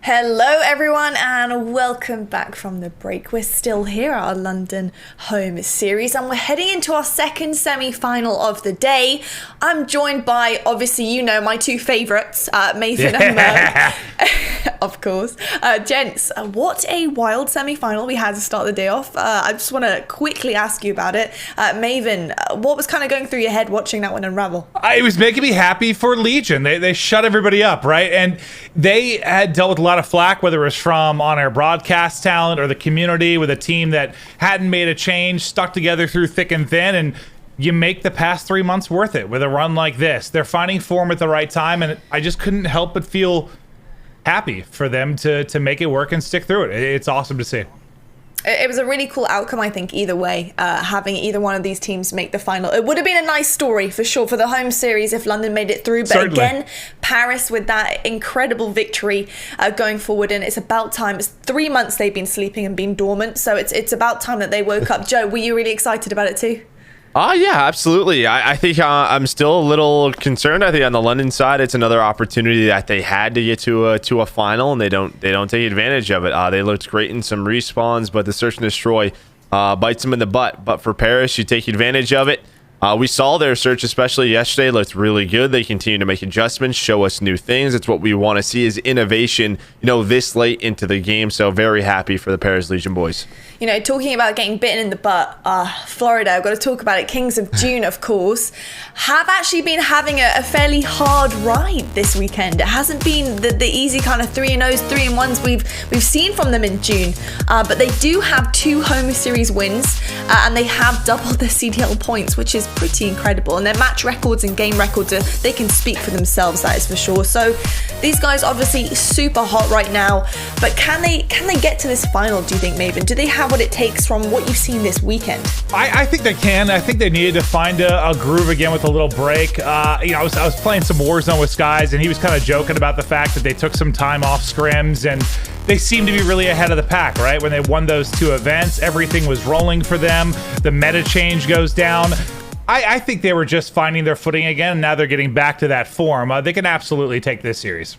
Hello everyone and welcome back from the break. We're still here at our London home series and we're heading into our second semi-final of the day. I'm joined by, obviously you know, my two favourites, Maven and Merc. Of course. Gents, what a wild semi-final we had to start the day off. I just want to quickly ask you about it. Maven, what was kind of going through your head watching that one unravel? It was making me happy for Legion. They shut everybody up, right? And they had dealt with a lot of flack, whether it was from on-air broadcast talent or the community, with a team that hadn't made a change, stuck together through thick and thin, and you make the past 3 months worth it with a run like this. They're finding form at the right time, and I just couldn't help but feel happy for them to make it work and stick through it. It's awesome to see. It was a really cool outcome, I think, either way, having either one of these teams make the final. It would have been a nice story, for sure, for the home series if London made it through. But certainly, again, Paris with that incredible victory going forward, and it's about time. It's 3 months they've been sleeping and been dormant, so it's about time that they woke up. Joe, were you really excited about it too? Yeah, absolutely. I think I'm still a little concerned. I think on the London side, it's another opportunity that they had to get to a final, and they don't take advantage of it. They looked great in some respawns, but the search and destroy bites them in the butt. But for Paris, you take advantage of it. We saw their search, especially yesterday, looked really good. They continue to make adjustments, show us new things. It's what we want to see is innovation, this late into the game. So very happy for the Paris Legion boys. Talking about getting bitten in the butt, Florida, I've got to talk about it. Kings of June, of course, have actually been having a fairly hard ride this weekend. It hasn't been the easy kind of 3-0s, 3-1s we've seen from them in June. But they do have 2 home series wins, and they have doubled their CDL points, which is pretty incredible. And their match records and game records, they can speak for themselves, that is for sure. So these guys obviously super hot right now. But can they get to this final, do you think, Maven? Do they have what it takes from what you've seen this weekend? I think they can. I think they needed to find a groove again with a little break. I was playing some Warzone with Skies, and he was kind of joking about the fact that they took some time off scrims, and they seem to be really ahead of the pack, right? When they won those 2 events, everything was rolling for them. The meta change goes down. I think they were just finding their footing again, and now they're getting back to that form. They can absolutely take this series.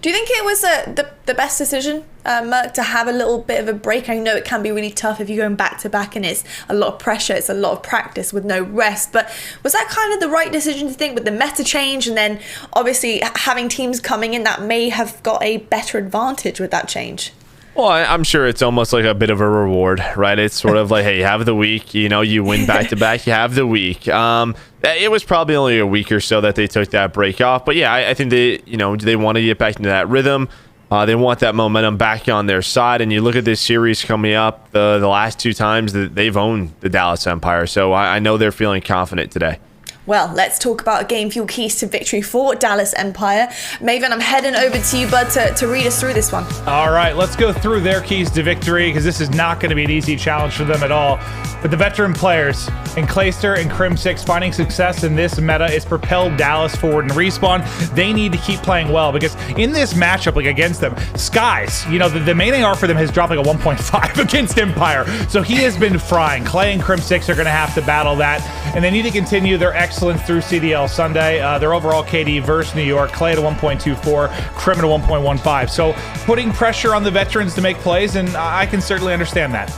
Do you think it was the best decision, Merc, to have a little bit of a break? I know it can be really tough if you're going back to back and it's a lot of pressure, it's a lot of practice with no rest. But was that kind of the right decision to think with the meta change, and then obviously having teams coming in that may have got a better advantage with that change? Well, I'm sure it's almost like a bit of a reward, right? It's sort of like, hey, you have the week, you win back-to-back, you have the week. It was probably only a week or so that they took that break off. But yeah, I think they want to get back into that rhythm. They want that momentum back on their side. And you look at this series coming up, the last 2 times that they've owned the Dallas Empire. So I know they're feeling confident today. Well, let's talk about game fuel keys to victory for Dallas Empire. Maven, I'm heading over to you, bud, to read us through this one. All right, let's go through their keys to victory, because this is not going to be an easy challenge for them at all. But the veteran players in Clayster and Crim6 finding success in this meta is propelled Dallas forward in respawn. They need to keep playing well, because in this matchup, against them, Skies, the main AR for them has dropped a 1.5 against Empire. So he has been frying. Clay and Crim6 are going to have to battle that, and they need to continue their excellence through CDL Sunday. Their overall KD versus New York, Clay at a 1.24, Crim at a 1.15. So putting pressure on the veterans to make plays, and I can certainly understand that.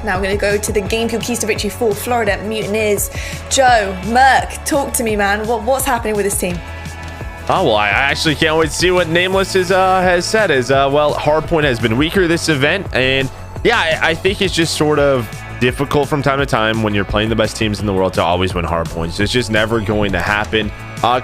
Now we're going to go to the game fuel keys to victory for Florida Mutineers. Joe, Merc, talk to me, man. What's happening with this team? Oh, well, I actually can't wait to see what Nameless has said. Hardpoint has been weaker this event, and yeah, I think it's just sort of difficult from time to time when you're playing the best teams in the world to always win hard points. It's just never going to happen.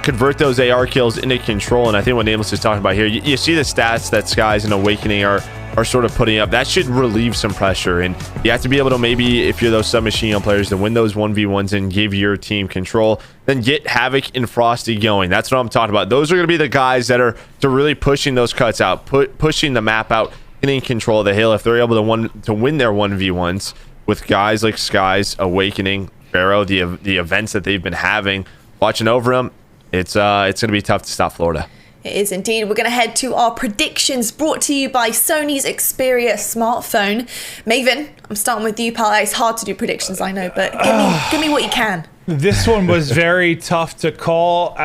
Convert those AR kills into control, and I think what Nameless is talking about here, you see the stats that Skies and Awakening are sort of putting up. That should relieve some pressure, and you have to be able to, maybe if you're those submachine gun players, to win those 1v1s and give your team control, then get Havoc and Frosty going. That's what I'm talking about. Those are going to be the guys that are really pushing those cuts out, pushing the map out, getting control of the hill. If they're able to win their 1v1s with guys like Skies, Awakening, Pharaoh, the events that they've been having, watching over them, it's going to be tough to stop Florida. It is indeed. We're going to head to our predictions, brought to you by Sony's Xperia smartphone. Maven, I'm starting with you, pal. It's hard to do predictions, I know, but give me what you can. This one was very tough to call.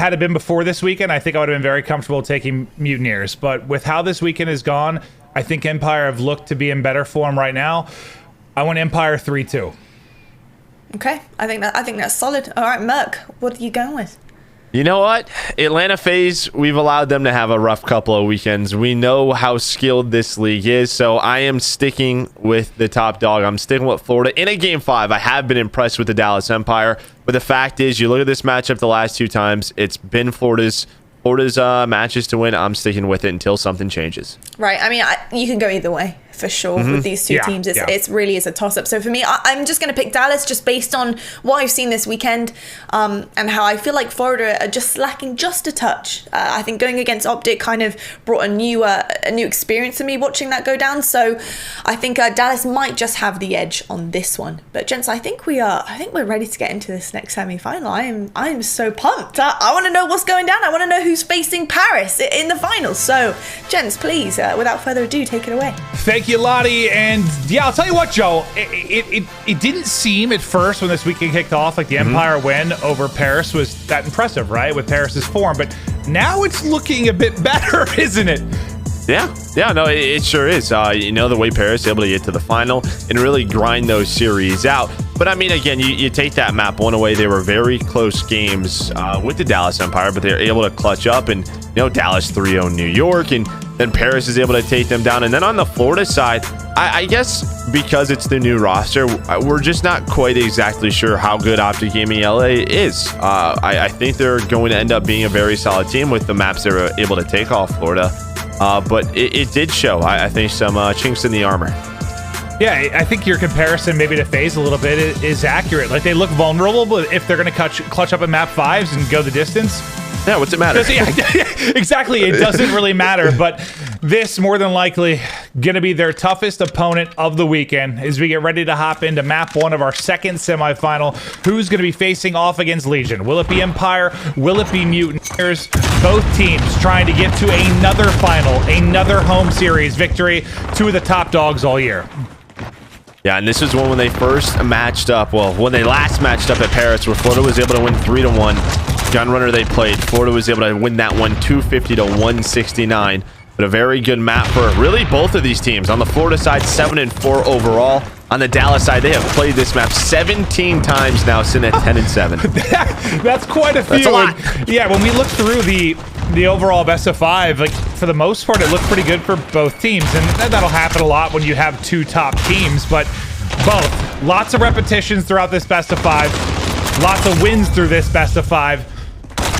had it been before this weekend, I think I would have been very comfortable taking Mutineers. But with how this weekend has gone, I think Empire have looked to be in better form right now. I want Empire 3-2. Okay, I think that's solid. All right, Merc, what are you going with? You know what? Atlanta FaZe, we've allowed them to have a rough couple of weekends. We know how skilled this league is, so I am sticking with the top dog. I'm sticking with Florida. In a Game 5, I have been impressed with the Dallas Empire, but the fact is, you look at this matchup the last 2 times, it's been Florida's matches to win. I'm sticking with it until something changes. Right. I mean, you can go either way for sure with these two teams. It's really is a toss-up. So for me, I'm just going to pick Dallas just based on what I've seen this weekend and how I feel like Florida are just lacking just a touch. I think going against OpTic kind of brought a new experience to me watching that go down. So I think Dallas might just have the edge on this one. But gents, I think we're ready to get into this next semi-final. I am so pumped. I want to know what's going down. I want to know who's facing Paris in the finals. So gents, please, without further ado, take it away. Thank you, Lottie. And yeah, I'll tell you what, Joe, it didn't seem at first when this weekend kicked off like the Empire win over Paris was that impressive, right? With Paris's form, but now it's looking a bit better, isn't it? Yeah, no, it sure is. You know, the way Paris is able to get to the final and really grind those series out. But I mean, again, you take that map one away. They were very close games with the Dallas Empire, but they're able to clutch up and, you know, Dallas 3-0 New York, and then Paris is able to take them down. And then on the Florida side, I guess because it's the new roster, we're just not quite exactly sure how good OpTic Gaming LA is. I think they're going to end up being a very solid team with the maps they were able to take off Florida. But it did show, I think, some chinks in the armor. Yeah, I think your comparison maybe to FaZe a little bit is accurate. Like, they look vulnerable, but if they're going to clutch up at map 5s and go the distance... Yeah, what's it matter? Exactly, it doesn't really matter. But this, more than likely, going to be their toughest opponent of the weekend as we get ready to hop into map 1 of our second semifinal. Who's going to be facing off against Legion? Will it be Empire? Will it be Mutineers? Both teams trying to get to another final, another home series victory. 2 of the top dogs all year. Yeah, and this is when they first matched up. Well, when they last matched up at Paris, where Florida was able to win 3-1. Gunrunner they played. Florida was able to win that one 250-169. But a very good map for really both of these teams. On the Florida side, 7-4 overall. On the Dallas side, they have played this map 17 times now, sitting at 10-7. That's quite a few. That's a lot. Yeah, when we look through the overall best of 5, like, for the most part, it looked pretty good for both teams. And that'll happen a lot when you have 2 top teams. But both. Lots of repetitions throughout this best of 5. Lots of wins through this best of 5.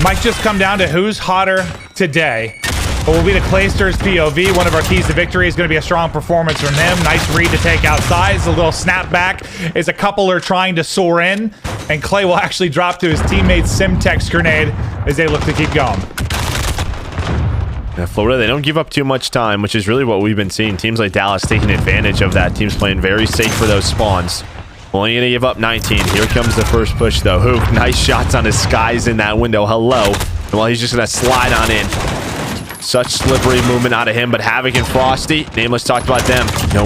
Might just come down to who's hotter today. But will be the Clayster's POV. One of our keys to victory is going to be a strong performance from him. Nice read to take outside. A little snapback as a couple are trying to soar in. And Clay will actually drop to his teammate's Simtex grenade as they look to keep going. Yeah, Florida, they don't give up too much time, which is really what we've been seeing. Teams like Dallas taking advantage of that. Teams playing very safe for those spawns. Only going to give up 19. Here comes the first push, though. Hook, nice shots on his skies in that window. Hello. Well, he's just going to slide on in. Such slippery movement out of him, but Havoc and Frosty, Nameless talked about them. You know,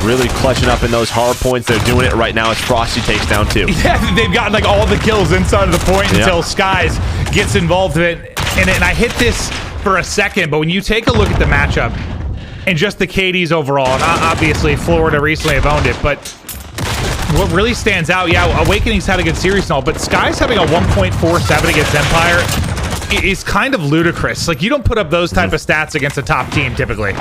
really clutching up in those hard points. They're doing it right now as Frosty takes down 2. Yeah, they've gotten like all the kills inside of the point until Skies gets involved in it. And I hit this for a second, but when you take a look at the matchup and just the KDs overall, and obviously Florida recently have owned it, but what really stands out, Awakening's had a good series and all, but Sky's having a 1.47 against Empire is kind of ludicrous. Like, you don't put up those type of stats against a top team typically.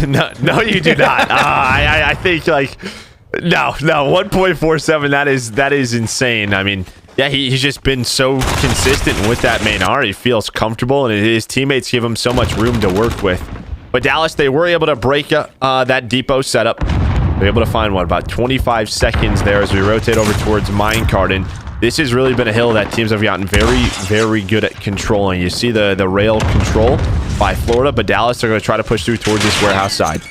No, you do not. I think, like, no, 1.47, that is insane. I mean, yeah, he's just been so consistent with that main R. He feels comfortable, and his teammates give him so much room to work with. But Dallas, they were able to break that depot setup. They're able to find, about 25 seconds there as we rotate over towards Minecart. And this has really been a hill that teams have gotten very, very good at controlling. You see the rail control by Florida, but Dallas are going to try to push through towards this warehouse side.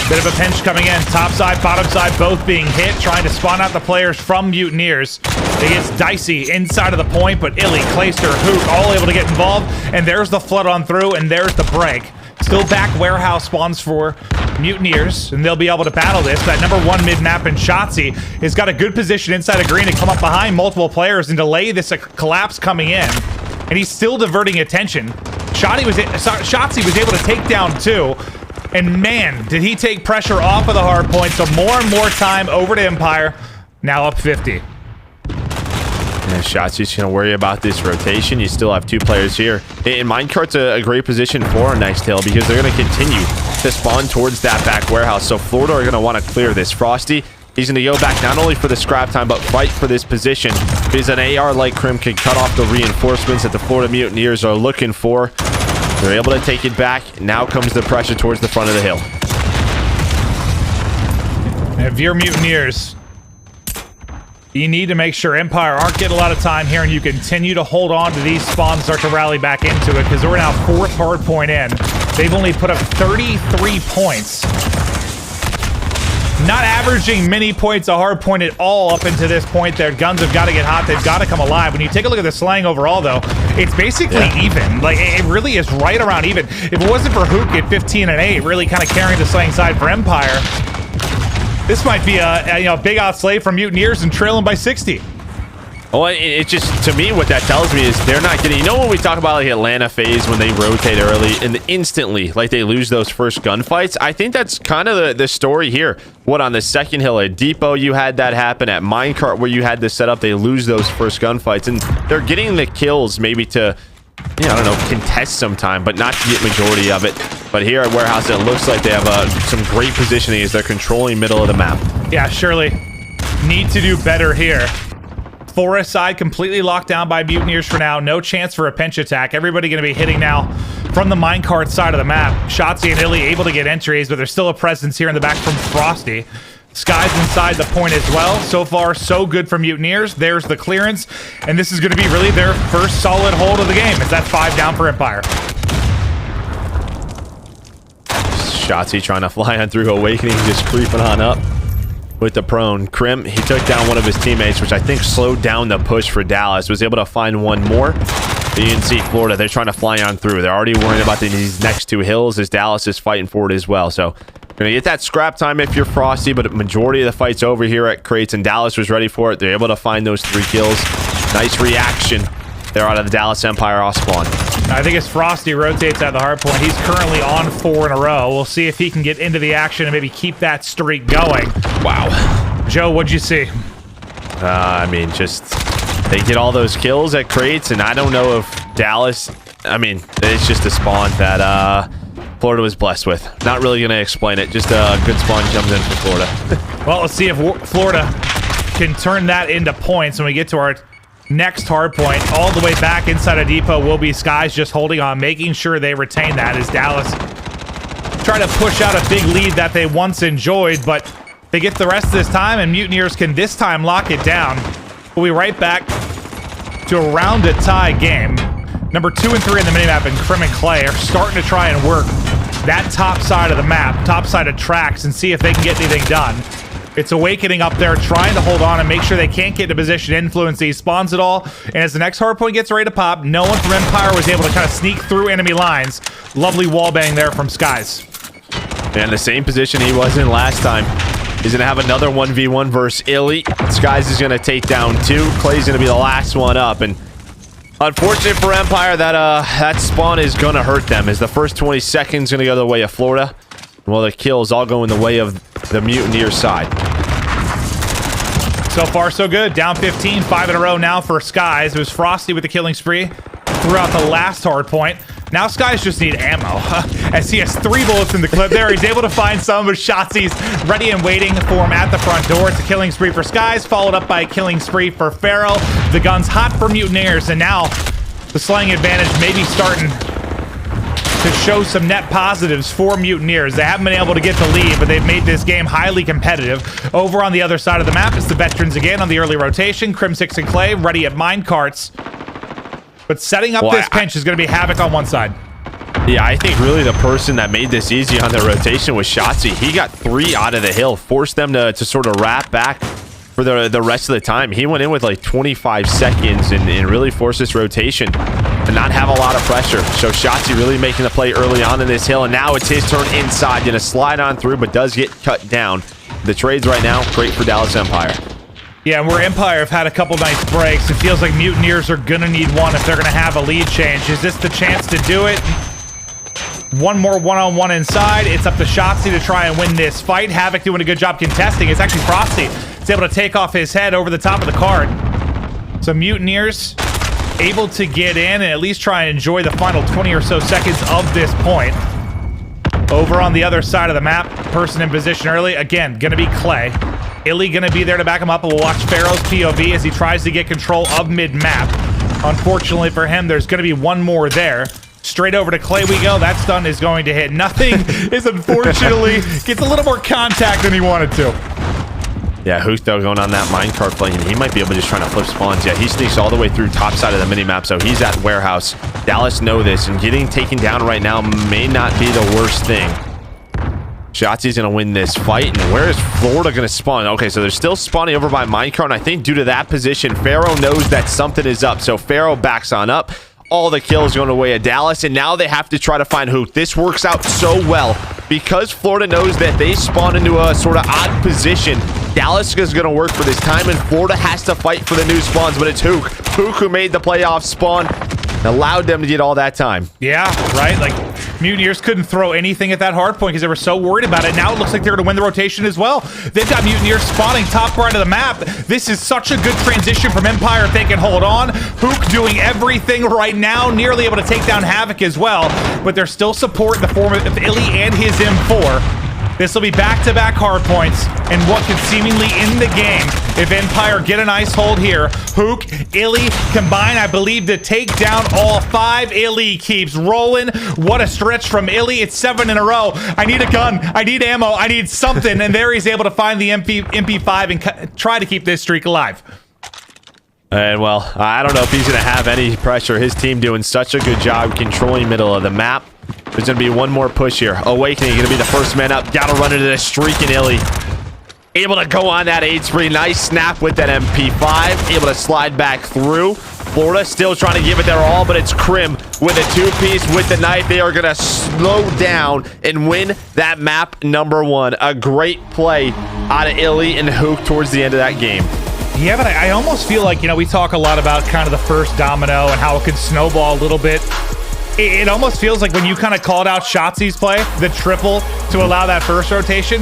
Bit of a pinch coming in. Top side, bottom side, both being hit, trying to spawn out the players from Mutineers. It gets dicey inside of the point, but Illy, Clayster, Hook, all able to get involved. And there's the flood on through, and there's the break. Still back warehouse spawns for Mutineers, and they'll be able to battle this. That number 1 mid-map in Shotzi has got a good position inside of green to come up behind multiple players and delay this collapse coming in. And he's still diverting attention. Shotzi was able to take down 2. And man, did he take pressure off of the hard point. So more and more time over to Empire. Now up 50. Yeah, Shotzi's going to worry about this rotation. You still have 2 players here. And Minecart's a great position for our next hill because they're going to continue to spawn towards that back warehouse. So Florida are going to want to clear this. Frosty, he's going to go back not only for the scrap time, but fight for this position. Because an AR like Crim can cut off the reinforcements that the Florida Mutineers are looking for. They're able to take it back. Now comes the pressure towards the front of the hill. If you're Mutineers, you need to make sure Empire aren't getting a lot of time here, and you continue to hold on to these spawns, start to rally back into it, because we're now 4th hard point in. They've only put up 33 points. Not averaging many points a hard point at all up into this point. Their guns have got to get hot. They've got to come alive. When you take a look at the slang overall, though, it's basically even. Like, it really is right around even. If it wasn't for Hook at 15 and 8, really kind of carrying the slang side for Empire, this might be a big outslay from Mutineers and trailing by 60. Well, it just, to me, what that tells me is they're not getting, when we talk about like Atlanta phase when they rotate early and instantly, like they lose those first gunfights, I think that's kind of the story here. What, on the second hill at Depot, you had that happen. At Minecart, where you had this setup, they lose those first gunfights, and they're getting the kills maybe to, I don't know, contest sometime, but not to get majority of it. But here at Warehouse, it looks like they have some great positioning as they're controlling middle of the map. Yeah, surely need to do better here. Forest side completely locked down by Mutineers for now. No chance for a pinch attack. Everybody going to be hitting now from the minecart side of the map. Shotzi and Illy able to get entries, but there's still a presence here in the back from Frosty. Sky's inside the point as well. So far, so good for Mutineers. There's the clearance, and this is going to be really their first solid hold of the game. Is that 5 down for Empire? Shotzi trying to fly on through Awakening, just creeping on up with the prone. Crim, he took down one of his teammates, which I think slowed down the push for Dallas. Was able to find one more. You can see Florida, they're trying to fly on through. They're already worrying about these next 2 hills as Dallas is fighting for it as well. So gonna get that scrap time if you're Frosty, but a majority of the fight's over here at Crates, and Dallas was ready for it. They're able to find those 3 kills. Nice reaction there out of the Dallas Empire off spawn. I think as Frosty rotates at the hard point, he's currently on 4 in a row. We'll see if he can get into the action and maybe keep that streak going. Wow. Joe, what'd you see? I mean, just they get all those kills at Crates, and I don't know if Dallas, it's just a spawn that Florida was blessed with. Not really going to explain it. Just a good spawn comes in for Florida. Well, let's see if Florida can turn that into points when we get to our next hard point. All the way back inside of Depot will be Skies just holding on, making sure they retain that as Dallas try to push out a big lead that they once enjoyed, but they get the rest of this time, and Mutineers can this time lock it down. We'll be right back to a round to tie game. Number 2 and 3 in the minimap, and Crim and Clay are starting to try and work that top side of the map, top side of tracks, and see if they can get anything done. It's Awakening up there trying to hold on and make sure they can't get in a position to influence these spawns at all. And as the next hardpoint gets ready to pop, no one from Empire was able to kind of sneak through enemy lines. Lovely wallbang there from Skies. And the same position he was in last time. He's going to have another 1v1 versus Illy. Skies is going to take down 2. Clay's going to be the last one up. And unfortunate for Empire that spawn is going to hurt them, as the first 20 seconds going to go the way of Florida. Well, the kills all go in the way of the Mutineer side. So far, so good. Down 15, 5 in a row now for Skies. It was Frosty with the killing spree throughout the last hard point. Now Skies just need ammo, as he has 3 bullets in the clip there. He's able to find some of Shotzi's ready and waiting for him at the front door. It's a killing spree for Skies, followed up by a killing spree for Pharaoh. The gun's hot for Mutineers, and now the slaying advantage may be starting to show some net positives for Mutineers. They haven't been able to get the lead, but they've made this game highly competitive. Over on the other side of the map, it's the veterans again on the early rotation. Crim 6 and Clay ready at minecarts. But setting up this pinch is going to be Havoc on one side. Yeah, I think really the person that made this easy on the rotation was Shotzi. He got 3 out of the hill, forced them to sort of wrap back for the rest of the time. He went in with like 25 seconds and really forced this rotation. and not have a lot of pressure. So Shotzi really making the play early on in this hill, and now it's his turn inside. Gonna slide on through, but does get cut down. The trades right now, great for Dallas Empire. Yeah, and where Empire have had a couple nice breaks, it feels like Mutineers are going to need one if they're going to have a lead change. Is this the chance to do it? One more one-on-one inside. It's up to Shotzi to try and win this fight. Havoc doing a good job contesting. It's actually Frosty. He's able to take off his head over the top of the card. So Mutineers able to get in and at least try and enjoy the final 20 or so seconds of this point. Over on the other side of the map, person in position early. Again, going to be Clay. Illy going to be there to back him up, and we'll watch Pharaoh's POV as he tries to get control of mid-map. Unfortunately for him, there's going to be one more there. Straight over to Clay we go. That stun is going to hit. Nothing is unfortunately gets a little more contact than he wanted to. Yeah, Hook though going on that minecart flank, and he might be able to just try to flip spawns. Yeah, he sneaks all the way through top side of the minimap, so he's at warehouse. Dallas know this, and getting taken down right now may not be the worst thing. Shotzi's going to win this fight, and where is Florida going to spawn? Okay, so they're still spawning over by minecart, and I think due to that position, Pharaoh knows that something is up, so Pharaoh backs on up. All the kills going away at Dallas, and now they have to try to find Hook. This works out so well because Florida knows that they spawn into a sort of odd position. Dallas is going to work for this time, and Florida has to fight for the new spawns, but it's Hook. Hook who made the playoff spawn, allowed them to get all that time. Yeah, right? Like, Mutineers couldn't throw anything at that hard point because they were so worried about it. Now it looks like they're going to win the rotation as well. They've got Mutineers spawning top right of the map. This is such a good transition from Empire if they can hold on. Hook doing everything right now, nearly able to take down Havoc as well, but there's still support in the form of Illy and his M4. This will be back-to-back hard points, and what could seemingly end the game if Empire get a nice hold here. Hook, Illy combine, I believe, to take down all 5. Illy keeps rolling. What a stretch from Illy. It's 7 in a row. I need a gun. I need ammo. I need something. And there he's able to find the MP5 and try to keep this streak alive. And, well, I don't know if he's going to have any pressure. His team doing such a good job controlling middle of the map. There's going to be one more push here. Awakening going to be the first man up. Got to run into the streaking Illy. Able to go on that 8 spree. Nice snap with that MP5. Able to slide back through. Florida still trying to give it their all, but it's Crim with a 2-piece with the knife. They are going to slow down and win that map number 1. A great play out of Illy and Hook towards the end of that game. Yeah, but I almost feel like, you know, we talk a lot about kind of the first domino and how it could snowball a little bit. It almost feels like when you kind of called out Shotzi's play, the triple to allow that first rotation,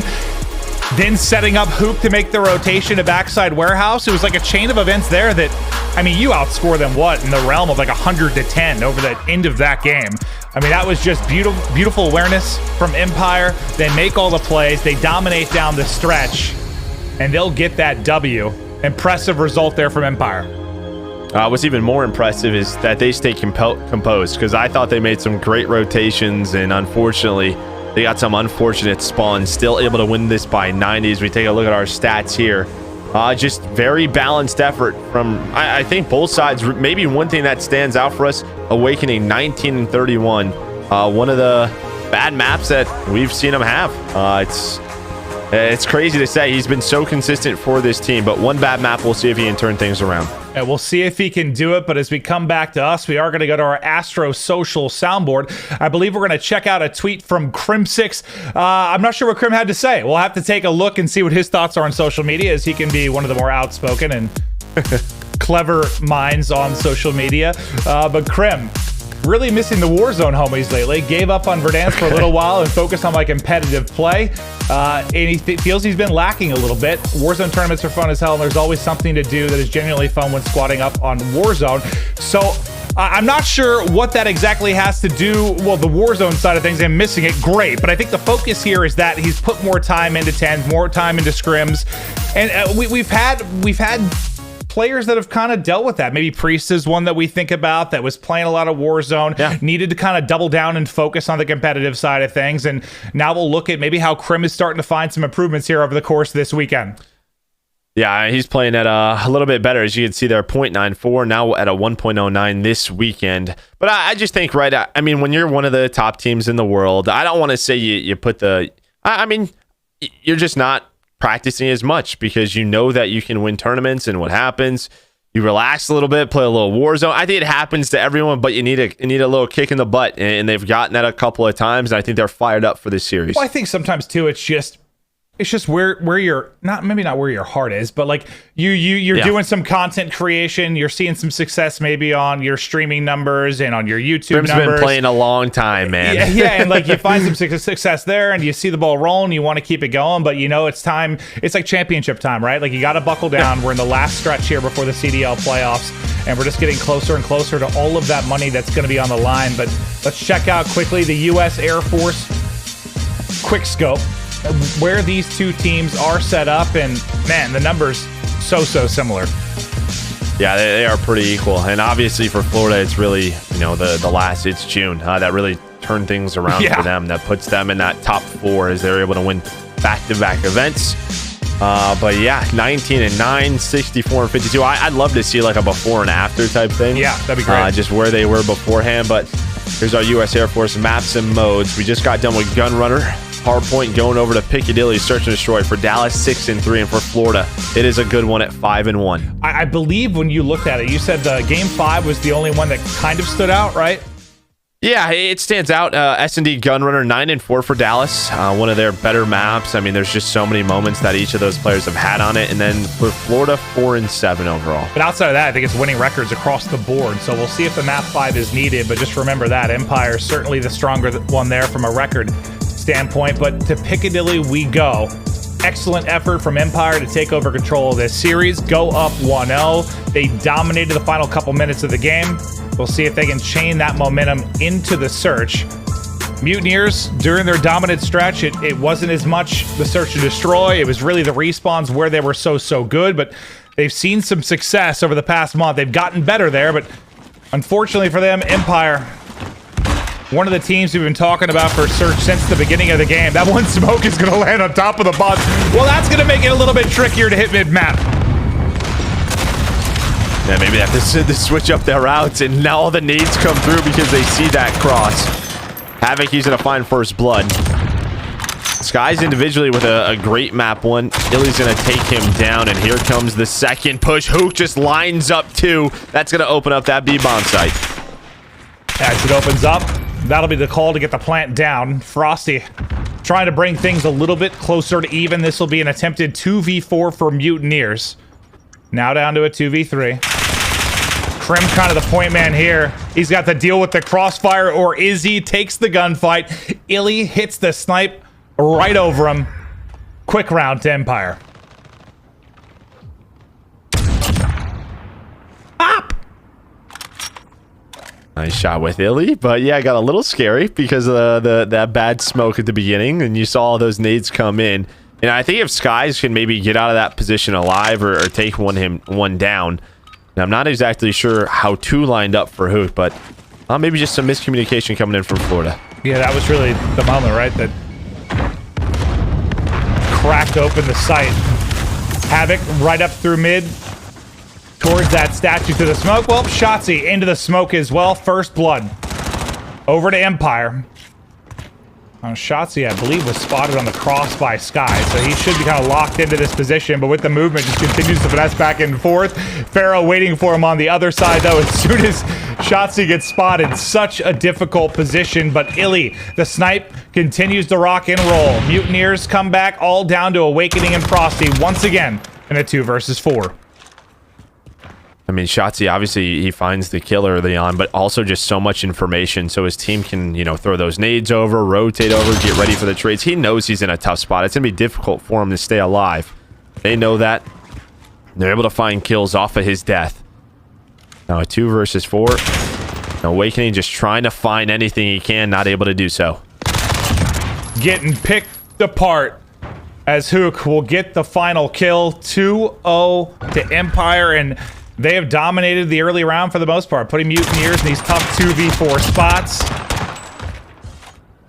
then setting up Hoop to make the rotation to backside warehouse. It was like a chain of events there that, I mean, you outscore them, what, in the realm of like 100-10 over the end of that game. I mean, that was just beautiful awareness from Empire. They make all the plays. They dominate down the stretch, and they'll get that W. Impressive result there from Empire. What's even more impressive is that they stay composed, because I thought they made some great rotations, and unfortunately, they got some unfortunate spawns. Still able to win this by 90 as we take a look at our stats here. Just very balanced effort from, I think, both sides. Maybe one thing that stands out for us, Awakening 19 and 31. One of the bad maps that we've seen him have. It's crazy to say. He's been so consistent for this team, but one bad map, we'll see if he can turn things around. Yeah, we'll see if he can do it, but as we come back to us, we are going to go to our Astro Social soundboard. I believe we're going to check out a tweet from Crim6. I'm not sure what Crim had to say. We'll have to take a look and see what his thoughts are on social media, as he can be one of the more outspoken and clever minds on social media. But Crim, really missing the Warzone homies lately. Gave up on Verdansk for a little while and focused on my competitive play. And he feels he's been lacking a little bit. Warzone tournaments are fun as hell, and there's always something to do that is genuinely fun when squatting up on Warzone. So I'm not sure what that exactly has to do. Well, the Warzone side of things, I'm missing it. Great. But I think the focus here is that he's put more time into 10s, more time into scrims. And we've had players that have kind of dealt with that. Maybe Priest is one that we think about that was playing a lot of Warzone, needed to kind of double down and focus on the competitive side of things. And now we'll look at maybe how Crim is starting to find some improvements here over the course of this weekend. Yeah, he's playing at a little bit better. As you can see there, 0.94, now at a 1.09 this weekend. But I just think, right, I mean, when you're one of the top teams in the world, I don't want to say you put the, I mean, you're just not practicing as much because you know that you can win tournaments, and what happens, you relax a little bit, play a little Warzone. I think it happens to everyone, but you need a little kick in the butt, and they've gotten that a couple of times, and I think they're fired up for this series. Well, I think sometimes too, it's just where you're maybe not where your heart is, but like you're doing some content creation, you're seeing some success maybe on your streaming numbers and on your YouTube Grim's numbers. been playing a long time, man. Yeah, and like you find some success there, and you see the ball rolling, you want to keep it going, but you know it's time. It's like championship time, right? Like you got to buckle down. We're in the last stretch here before the CDL playoffs, and we're just getting closer and closer to all of that money that's going to be on the line. But let's check out quickly the U.S. Air Force quick scope, where these two teams are set up, and man, the numbers so similar. Yeah, they are pretty equal, and obviously for Florida, it's really the last. It's June that really turned things around for them. That puts them in that top 4 as they're able to win back-to-back events. But yeah, 19-9, 64-52. I'd love to see like a before and after type thing. Yeah, that'd be great. Just where they were beforehand. But here's our U.S. Air Force maps and modes. We just got done with Gunrunner. Hardpoint going over to Piccadilly, search and destroy for Dallas 6-3, and for Florida, it is a good one at 5-1. I believe when you looked at it, you said the game 5 was the only one that kind of stood out, right? Yeah, it stands out. S&D Gunrunner 9-4 for Dallas, one of their better maps. I mean, there's just so many moments that each of those players have had on it. And then for Florida, 4-7 overall. But outside of that, I think it's winning records across the board. So we'll see if the map 5 is needed. But just remember that Empire is certainly the stronger one there from a record standpoint. But to Piccadilly we go. Excellent effort from Empire to take over control of this series. Go up 1-0. They dominated the final couple minutes of the game. We'll see if they can chain that momentum into the search. Mutineers, during their dominant stretch, it wasn't as much the search and destroy. It was really the respawns where they were so good. But they've seen some success over the past month. They've gotten better there. But unfortunately for them, Empire, one of the teams we've been talking about for search since the beginning of the game. That one smoke is going to land on top of the bus. Well, that's going to make it a little bit trickier to hit mid-map. Yeah, maybe they have to switch up their routes, and now all the nades come through because they see that cross. Havoc, he's going to find first blood. Sky's individually with a great map one. Illy's going to take him down, and here comes the second push. Hook just lines up 2. That's going to open up that B-bomb site. As it opens up, that'll be the call to get the plant down. Frosty trying to bring things a little bit closer to even. This will be an attempted 2v4 for Mutineers. Now down to a 2v3. Crim's kind of the point man here. He's got to deal with the crossfire, or Izzy takes the gunfight. Illy hits the snipe right over him. Quick round to Empire. Pop! Nice shot with Illy, but yeah, got a little scary because of that bad smoke at the beginning, and you saw all those nades come in. And I think if Skies can maybe get out of that position alive or take one down. Now, I'm not exactly sure how 2 lined up for Hook, but maybe just some miscommunication coming in from Florida. Yeah, that was really the moment, right? That cracked open the sight. Havoc right up through mid towards that statue to the smoke. Well, Shotzi into the smoke as well. First blood. Over to Empire. Shotzi, I believe, was spotted on the cross by Sky, so he should be kind of locked into this position, but with the movement, just continues to finesse back and forth. Pharaoh waiting for him on the other side, though, as soon as Shotzi gets spotted. Such a difficult position, but Illy, the snipe, continues to rock and roll. Mutineers come back all down to Awakening and Frosty once again in a 2 versus 4. I mean, Shotzi, obviously, he finds the kill early on, but also just so much information so his team can, throw those nades over, rotate over, get ready for the trades. He knows he's in a tough spot. It's going to be difficult for him to stay alive. They know that. They're able to find kills off of his death. Now a 2 versus 4. Awakening just trying to find anything he can, not able to do so. Getting picked apart as Hook will get the final kill. 2-0 to Empire, and they have dominated the early round for the most part, putting Mutineers in these tough 2v4 spots.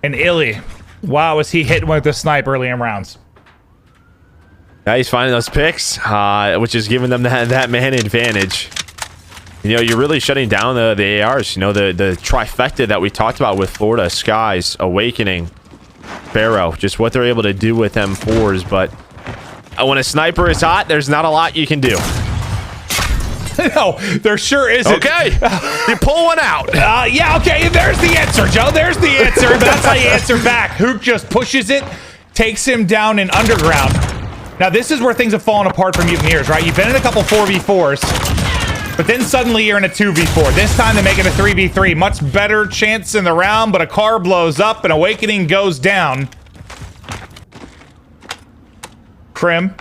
And Illy, wow, is he hitting with the snipe early in rounds. Now he's finding those picks, which is giving them that man advantage. You're really shutting down the ARs. The trifecta that we talked about with Florida, Skies, Awakening, Pharaoh, just what they're able to do with M4s. But when a sniper is hot, there's not a lot you can do. No, there sure isn't. Okay, you pull one out. Yeah, okay, there's the answer, Joe. There's the answer. That's how you answer back. Hook just pushes it, takes him down in underground. Now, this is where things have fallen apart for Mutineers, right? You've been in a couple 4v4s, but then suddenly you're in a 2v4. This time they make it a 3v3. Much better chance in the round, but a car blows up and Awakening goes down. Crim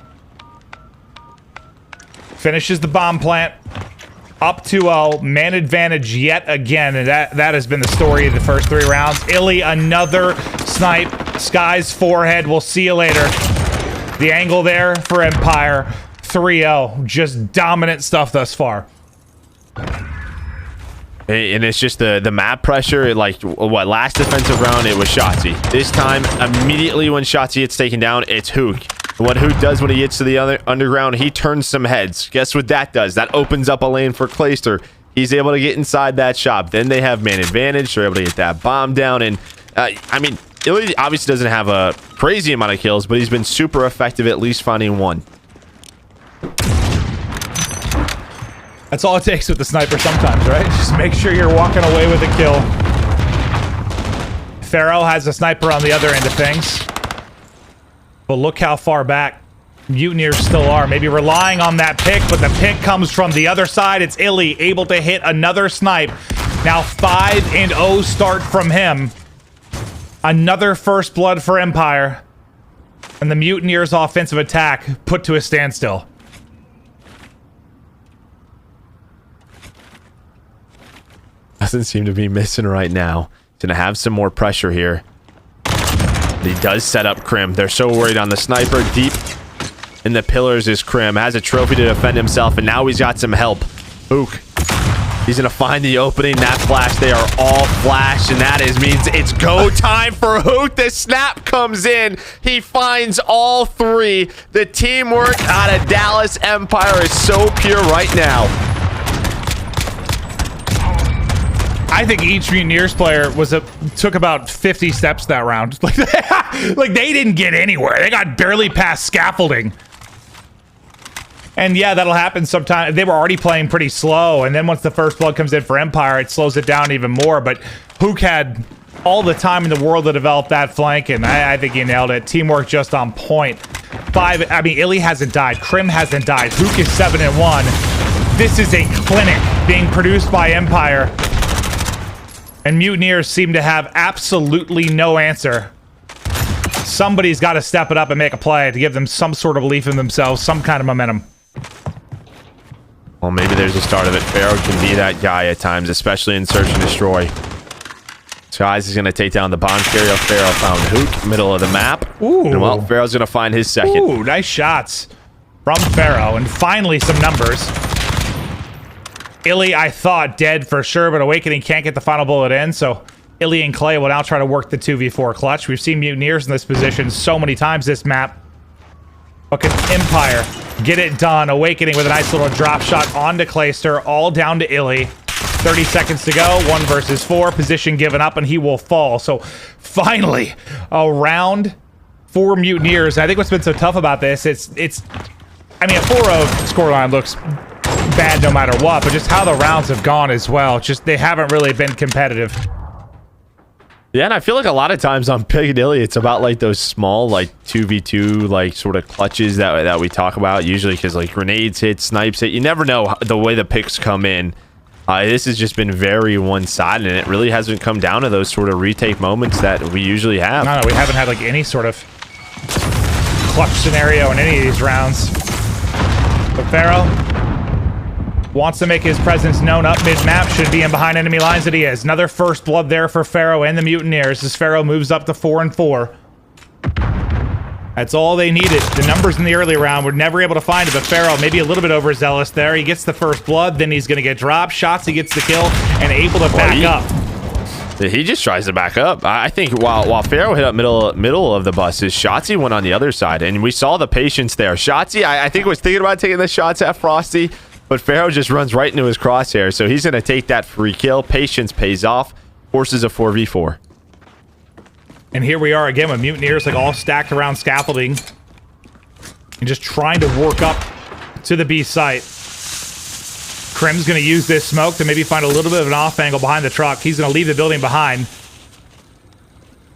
finishes the bomb plant. Up to a man advantage yet again, and that has been the story of the first 3 rounds. Illy, another snipe. Sky's forehead. We'll see you later. The angle there for Empire. 3-0. Just dominant stuff thus far. And it's just the map pressure. Like, what, last defensive round, it was Shotzi. This time, immediately when Shotzi gets taken down, it's Hook. What Hook does when he gets to the other underground, he turns some heads. Guess what that does? That opens up a lane for Clayster. He's able to get inside that shop. Then they have man advantage. They're able to get that bomb down. And, I mean, Illy obviously doesn't have a crazy amount of kills, but he's been super effective at least finding one. That's all it takes with the sniper sometimes, right? Just make sure you're walking away with a kill. Pharaoh has a sniper on the other end of things. But look how far back Mutineers still are. Maybe relying on that pick, but the pick comes from the other side. It's Illy able to hit another snipe. Now 5-0 start from him. Another first blood for Empire. And the Mutineers' offensive attack put to a standstill. Doesn't seem to be missing right now. Gonna have some more pressure here. He does set up Crim. They're so worried on the sniper. Deep in the pillars is Crim. Has a trophy to defend himself, and now he's got some help. Hook. He's going to find the opening. That flash, they are all flash, and that means it's go time for Hook. The snap comes in. He finds all 3. The teamwork out of Dallas Empire is so pure right now. I think each Mutineers player took about 50 steps that round. Like they didn't get anywhere. They got barely past scaffolding. And yeah, that'll happen sometime. They were already playing pretty slow, and then once the first blood comes in for Empire, it slows it down even more. But Hook had all the time in the world to develop that flank, and I think he nailed it. Teamwork just on point. Illy hasn't died. Crim hasn't died. Hook is 7-1. This is a clinic being produced by Empire. And Mutineers seem to have absolutely no answer. Somebody's got to step it up and make a play to give them some sort of belief in themselves, some kind of momentum. Well, maybe there's a start of it. Pharaoh can be that guy at times, especially in Search and Destroy. Skies is going to take down the bomb carrier. Pharaoh found Hook, middle of the map. Ooh. And, well, Pharaoh's going to find his second. Ooh, nice shots from Pharaoh. And finally, some numbers. Illy, I thought, dead for sure, but Awakening can't get the final bullet in, so Illy and Clay will now try to work the 2v4 clutch. We've seen Mutineers in this position so many times this map. But can Empire get it done? Awakening with a nice little drop shot onto Clayster, all down to Illy. 30 seconds to go, 1 versus 4, position given up, and he will fall. So finally, a round for Mutineers. I think what's been so tough about this, I mean, a 4-0 scoreline looks bad no matter what, but just how the rounds have gone as well. Just they haven't really been competitive. Yeah, and I feel like a lot of times on Piccadilly, it's about like those small, like 2v2, like sort of clutches that we talk about. Usually because like grenades hit, snipes hit. You never know the way the picks come in. This has just been very one-sided, and it really hasn't come down to those sort of retake moments that we usually have. No, we haven't had like any sort of clutch scenario in any of these rounds. But Pharaoh wants to make his presence known up mid-map. Should be in behind enemy lines that he is. Another first blood there for Pharaoh and the Mutineers as Pharaoh moves up to 4-4. That's all they needed. The numbers in the early round were never able to find it, but Pharaoh maybe a little bit overzealous there. He gets the first blood, then he's going to get dropped. Shots, he gets the kill, and able to back up. He just tries to back up. I think while Pharaoh hit up middle of the bus, his Shotzi went on the other side, and we saw the patience there. Shotzi, I think, was thinking about taking the shots at Frosty, but Pharaoh just runs right into his crosshair, so he's going to take that free kill. Patience pays off. Forces a 4v4. And here we are again with Mutineers like all stacked around scaffolding and just trying to work up to the B site. Krim's going to use this smoke to maybe find a little bit of an off angle behind the truck. He's going to leave the building behind.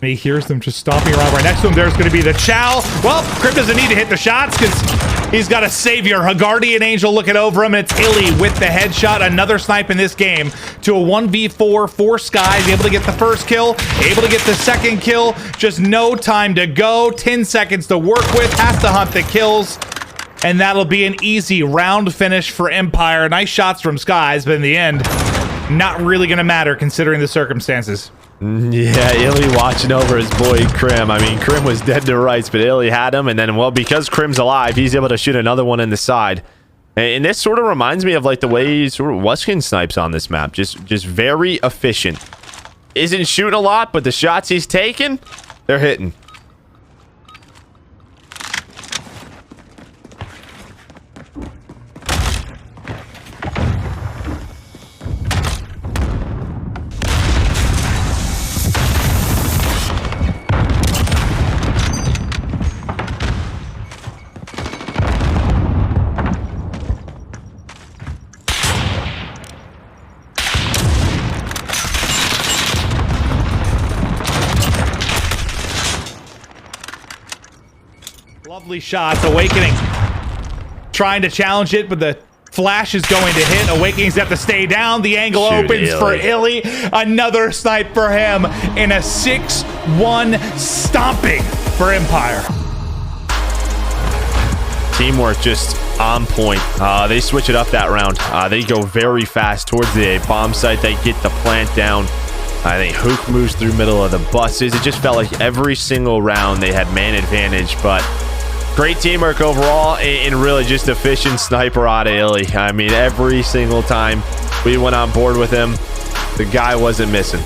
And he hears them just stomping around right next to him. There's going to be the chow. Well, Krim doesn't need to hit the shots because he's got a savior, a guardian angel looking over him. And it's Illy with the headshot. Another snipe in this game to a 1v4 for Skies. Able to get the first kill, able to get the second kill. Just no time to go. 10 seconds to work with. Has to hunt the kills. And that'll be an easy round finish for Empire. Nice shots from Skies, but in the end, not really going to matter considering the circumstances. Yeah, Illy watching over his boy Krim. I mean, Krim was dead to rights, but Illy had him. And then, well, because Krim's alive, he's able to shoot another one in the side. And this sort of reminds me of like the way sort of Wuskin snipes on this map. Just very efficient. Isn't shooting a lot, but the shots he's taking, they're hitting. Lovely shots. Awakening trying to challenge it, but the flash is going to hit. Awakening's have to stay down. The angle opens for Illy. Another snipe for him in a 6-1 stomping for Empire. Teamwork just on point. They switch it up that round. They go very fast towards the bomb site. They get the plant down. I think Hook moves through middle of the buses. It just felt like every single round they had man advantage, but great teamwork overall, and really just efficient sniper out of Illy. I mean, every single time we went on board with him, the guy wasn't missing.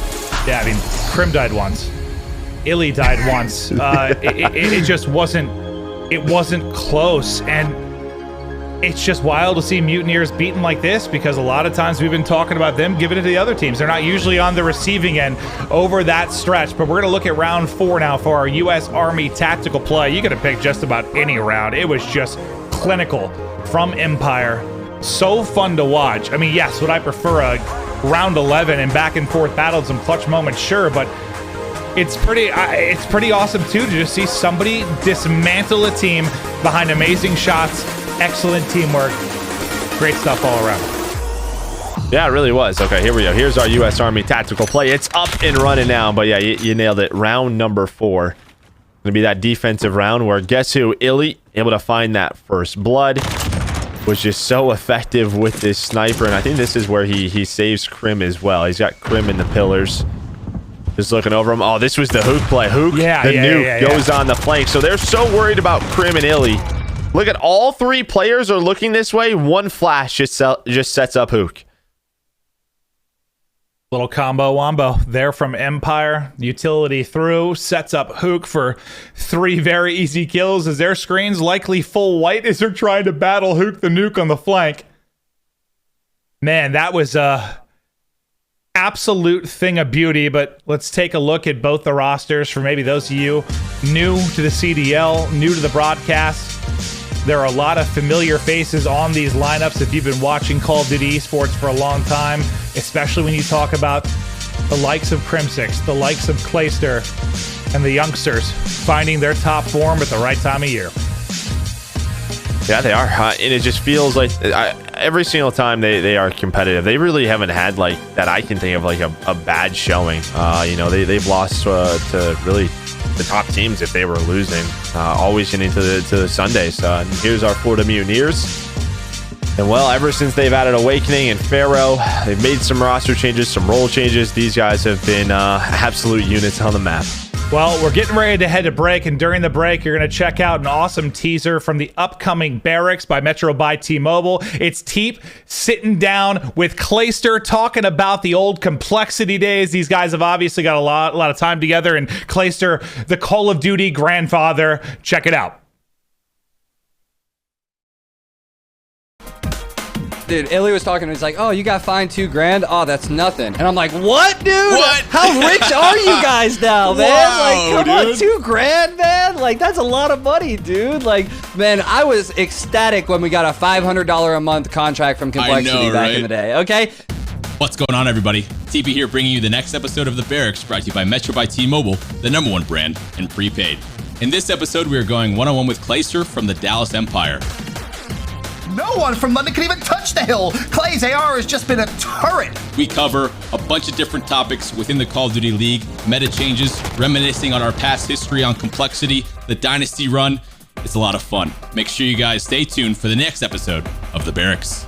Yeah, I mean, Krim died once. Illy died once. It just wasn't, it wasn't close. And it's just wild to see Mutineers beaten like this, because a lot of times we've been talking about them giving it to the other teams. They're not usually on the receiving end over that stretch. But we're going to look at round 4 now for our U.S. Army tactical play. You got to pick just about any round. It was just clinical from Empire. So fun to watch. I mean, yes, would I prefer a round 11 and back and forth battles and clutch moments? Sure, but it's pretty awesome too to just see somebody dismantle a team behind amazing shots. Excellent teamwork. Great stuff all around. Yeah, it really was. Okay, here we go. Here's our U.S. Army tactical play. It's up and running now, but yeah, you nailed it. Round number 4. Gonna be that defensive round where, guess who? Illy, able to find that first blood. Was just so effective with this sniper, and I think this is where he saves Krim as well. He's got Krim in the pillars. Just looking over him. Oh, this was the Hook play. Hook, the nuke, goes on the flank. So they're so worried about Krim and Illy. Look at all 3 players are looking this way. One flash just sets up Hook. Little combo wombo there from Empire. Utility through, sets up Hook for 3 very easy kills as their screen's likely full white as they're trying to battle Hook the nuke on the flank. Man, that was a absolute thing of beauty, but let's take a look at both the rosters for maybe those of you new to the CDL, new to the broadcast. There are a lot of familiar faces on these lineups if you've been watching Call of Duty Esports for a long time, especially when you talk about the likes of Crimsix, the likes of Clayster, and the youngsters finding their top form at the right time of year. Yeah, they are. And it just feels like every single time they are competitive. They really haven't had, like, that I can think of, like, a bad showing. You know, they've lost to really the top teams if they were losing, always getting to the Sundays. And here's our Florida Mutineers. And well, ever since they've added Awakening and Pharaoh, they've made some roster changes, some role changes. These guys have been absolute units on the map. Well, we're getting ready to head to break, and during the break, you're going to check out an awesome teaser from the upcoming Barracks by Metro by T-Mobile. It's Teep sitting down with Clayster talking about the old complexity days. These guys have obviously got a lot of time together, and Clayster, the Call of Duty grandfather. Check it out. Dude, Illy was talking to me. He's like, oh, you got fined $2,000? Oh, that's nothing. And I'm like, what, dude? What? How rich are you guys now, man? Wow, like, come on, dude. $2,000, man? Like, that's a lot of money, dude. Like, man, I was ecstatic when we got a $500 a month contract from Complexity back in the day, okay? What's going on, everybody? TP here, bringing you the next episode of The Barracks, brought to you by Metro by T-Mobile, the #1 brand in prepaid. In this episode, we are going one-on-one with Clayster from the Dallas Empire. No one from London can even touch the hill. Clay's AR has just been a turret. We cover a bunch of different topics within the Call of Duty League, meta changes, reminiscing on our past history on Complexity, the Dynasty run. It's a lot of fun. Make sure you guys stay tuned for the next episode of The Barracks.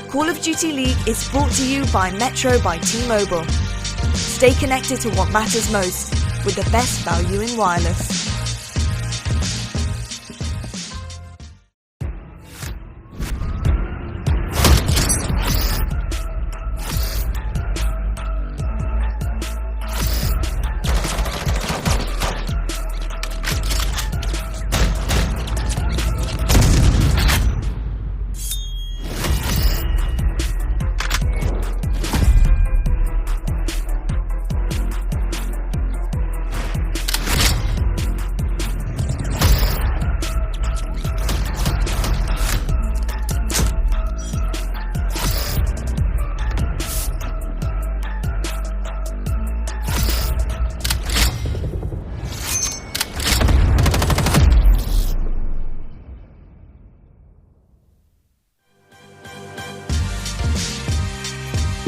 Call of Duty League is brought to you by Metro by T-Mobile. Stay connected to what matters most with the best value in wireless.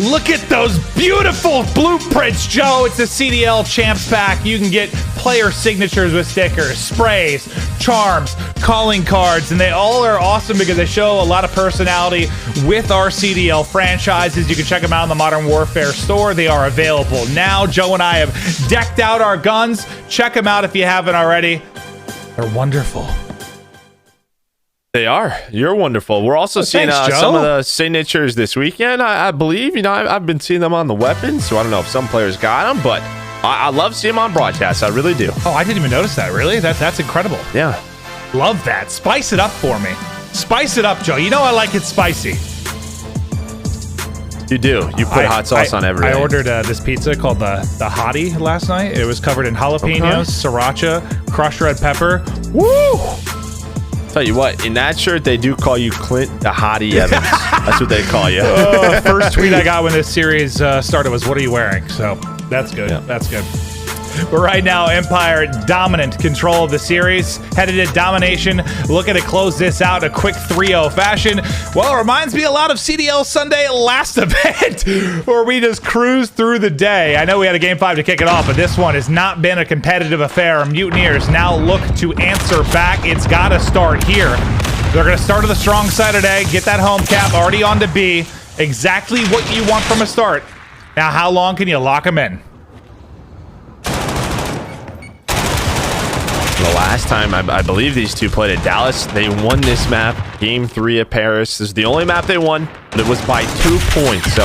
Look at those beautiful blueprints, Joe. It's a CDL Champs pack. You can get player signatures with stickers, sprays, charms, calling cards, and they all are awesome because they show a lot of personality with our CDL franchises. You can check them out in the Modern Warfare store. They are available now. Joe and I have decked out our guns. Check them out if you haven't already. They're wonderful. They are. You're wonderful. We're also seeing thanks, some of the signatures this weekend. I believe, I've been seeing them on the weapons, so I don't know if some players got them, but I love seeing them on broadcast. I really do. Oh, I didn't even notice that. Really? That's incredible. Yeah. Love that. Spice it up for me. Spice it up, Joe. You know I like it spicy. You do. You put hot sauce on everything. I ordered this pizza called the Hottie last night. It was covered in jalapenos, sriracha, crushed red pepper. Woo! Tell you what, in that shirt, they do call you Clint the Hottie Evans. That's what they call you. First tweet I got when this series started was, "What are you wearing?" So that's good. Yeah. That's good. But right now, Empire dominant control of the series, headed to domination, looking to close this out in a quick 3-0 fashion. Well, it reminds me a lot of CDL Sunday last event, where we just cruised through the day. I know we had a game 5 to kick it off, but this one has not been a competitive affair. Mutineers now look to answer back. It's got to start here. They're going to start on the strong side today, get that home cap already on to B. Exactly what you want from a start. Now, how long can you lock them in? The last time I believe these two played at Dallas, they won this map, game 3 at Paris. This is the only map they won, but it was by 2 points. So